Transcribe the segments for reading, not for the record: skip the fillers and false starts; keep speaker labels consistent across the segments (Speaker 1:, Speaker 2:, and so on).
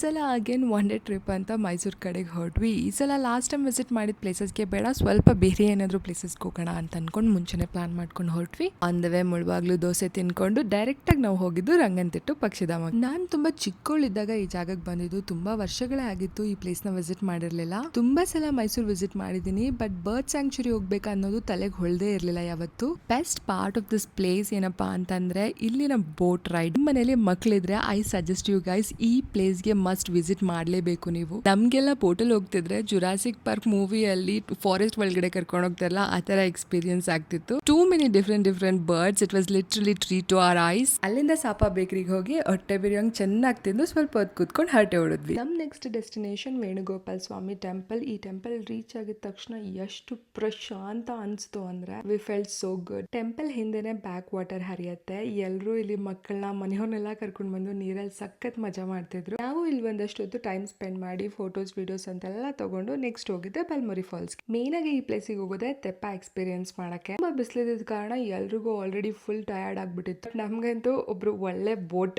Speaker 1: ಸಲ again one day trip ಅಂತ ಮೈಸೂರು ಕಡೆಗೆ ಹೊರಟ್ವಿ. ಈ ಸಲ ಲಾಸ್ಟ್ ಟೈಮ್ ವಿಸಿಟ್ ಮಾಡಿದ ಪ್ಲೇಸಸ್ಗೆ ಬೇಡ, ಸ್ವಲ್ಪ ಬೇರೆ ಏನಾದರೂ ಪ್ಲೇಸಸ್ಗೆ ಹೋಗೋಣ ಅಂತ ಅನ್ಕೊಂಡು ಮುಂಚೆನೆ ಪ್ಲಾನ್ ಮಾಡ್ಕೊಂಡು ಹೊರಟ್ವಿ. ಅಂದವೇ ಮುಳುವಾಗ್ಲೂ ದೋಸೆ ತಿನ್ಕೊಂಡು ಡೈರೆಕ್ಟ್ ಆಗಿ ನಾವು ಹೋಗಿದ್ದು ರಂಗನತಿಟ್ಟು ಪಕ್ಷಿಧಾಮ. ನಾನು ತುಂಬಾ ಚಿಕ್ಕವಳಿದ್ದಾಗ ಈ ಜಾಗಕ್ಕೆ ಬಂದಿದ್ದು, ತುಂಬಾ ವರ್ಷಗಳೇ ಆಗಿತ್ತು ಈ ಪ್ಲೇಸ್ ನ ವಿಸಿಟ್ ಮಾಡಿರ್ಲಿಲ್ಲ. ತುಂಬಾ ಸಲ ಮೈಸೂರು ವಿಸಿಟ್ ಮಾಡಿದೀನಿ, ಬಟ್ ಬರ್ಡ್ ಸ್ಯಾಂಕ್ಚುರಿ ಹೋಗ್ಬೇಕು ಅನ್ನೋದು ತಲೆಗೆ ಹೊಳ್ದೇ ಇರ್ಲಿಲ್ಲ ಯಾವತ್ತು. Best part of this place ಏನಪ್ಪಾ ಅಂತಂದ್ರೆ ಇಲ್ಲಿನ ಬೋಟ್ ರೈಡ್. ಮನೇಲಿ ಮಕ್ಳಿದ್ರೆ ಐ ಸಜೆಸ್ಟ್ ಯು ಗೈಸ್, ಈ ಪ್ಲೇಸ್ ಗೆ ಮಸ್ಟ್ ವಿಸಿಟ್ ಮಾಡ್ಲೇಬೇಕು ನೀವು. ನಮ್ಗೆಲ್ಲ ಬೋಟಲ್ ಹೋಗ್ತಿದ್ರೆ ಜುರಾಸಿಕ್ ಪಾರ್ಕ್ ಮೂವಿಯಲ್ಲಿ ಫಾರೆಸ್ಟ್ ಒಳಗಡೆ ಕರ್ಕೊಂಡು ಹೋಗ್ತಾರಲ್ಲ, ಆ ತರ ಎಕ್ಸ್ಪೀರಿಯನ್ಸ್ ಆಗ್ತಿತ್ತು. Too many different birds. It was literally treat to our eyes. ಅಲ್ಲಿಂದ ಸಾಪಾ ಬೇಕರಿಗೆ ಹೋಗಿ ಹೊಟ್ಟೆ ಬಿರಿಯಂಗ್ ಚೆನ್ನಾಗಿ ತಿಂದು ಸ್ವಲ್ಪ ಹೊತ್ತು ಕೂತ್ಕೊಂಡು ಹರಟೆ ಹೊಡೆದ್ವಿ. ನಮ್ next destination Venugopala Swamy temple. ಈ ಟೆಂಪಲ್ ರೀಚ್ ಆಗಿದ ತಕ್ಷಣ ಎಷ್ಟು ಪ್ರಶಾಂತ ಅನ್ಸ್ತು ಅಂದ್ರೆ we felt so good. Temple ಹಿಂದೆನೆ ಬ್ಯಾಕ್ ವಾಟರ್ ಹರಿಯತ್ತೆ. ಎಲ್ಲರೂ ಇಲ್ಲಿ ಮಕ್ಕಳನ್ನ ಮನೆಯವ್ರನ್ನೆಲ್ಲ ಕರ್ಕೊಂಡು ಬಂದು ನೀರಲ್ಲಿ ಸಖತ್ ಮಜಾ ಮಾಡ್ತಿದ್ರು. ನಾವು ಇಲ್ಲಿ ಒಂದಷ್ಟು ಹೊತ್ತು ಟೈಮ್ ಸ್ಪೆಂಡ್ ಮಾಡಿ ಫೋಟೋಸ್ ವಿಡಿಯೋಸ್ ಅಂತೆಲ್ಲ ತಗೊಂಡು ನೆಕ್ಸ್ಟ್ ಹೋಗಿದ್ದೆ ಬಲ್ಮುರಿ ಫಾಲ್ಸ್. ಮೇನ್ ಆಗಿ ಈ ಪ್ಲೇಸಿಗೆ ಹೋಗೋದೆ ತೆಪ್ಪ ಎಕ್ಸ್ಪೀರಿಯನ್ಸ್ ಮಾಡಕ್ಕೆ. ತುಂಬಾ ಬಿಸಿಲಿದ್ದ ಕಾರಣ ಎಲ್ರಿಗೂ ಆಲ್ರೆಡಿ ಫುಲ್ ಟಯರ್ಡ್ ಆಗ್ಬಿಟ್ಟಿತ್ತು. ನಮ್ಗಂತೂ ಒಬ್ರು ಒಳ್ಳೆ ಬೋಟ್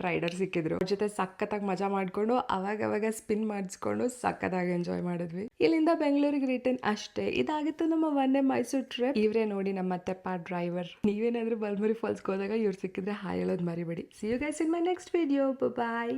Speaker 1: ರೈಡರ್ ಸಿಕ್ಕಿದ್ರು. ಅವ್ರ ಜೊತೆ ಸಖತ್ತಾಗಿ ಮಜಾ ಮಾಡ್ಕೊಂಡು ಅವಾಗ ಸ್ಪಿನ್ ಮಾಡಿಸ್ಕೊಂಡು ಸಖತ್ತಾಗಿ ಎಂಜಾಯ್ ಮಾಡಿದ್ವಿ. ಇಲ್ಲಿಂದ ಬೆಂಗಳೂರಿಗೆ ರಿಟರ್ನ್ ಅಷ್ಟೇ. ಇದಾಗಿತ್ತು ನಮ್ಮ ಒನ್ ಡೇ ಮೈಸೂರು ಟ್ರಿಪ್. ಇವ್ರೇ ನೋಡಿ ನಮ್ಮ ತೆಪ್ಪ ಡ್ರೈವರ್. ನೀವೇನಾದ್ರೂ ಬಲ್ಮುರಿ ಫಾಲ್ಸ್ಗೆ ಹೋದಾಗ ಇವ್ರು ಸಿಕ್ಕಿದ್ರೆ ಹಾಯ್ ಹೇಳೋದು ಮರಿಬೇಡಿ. See you guys in my next video. Bye.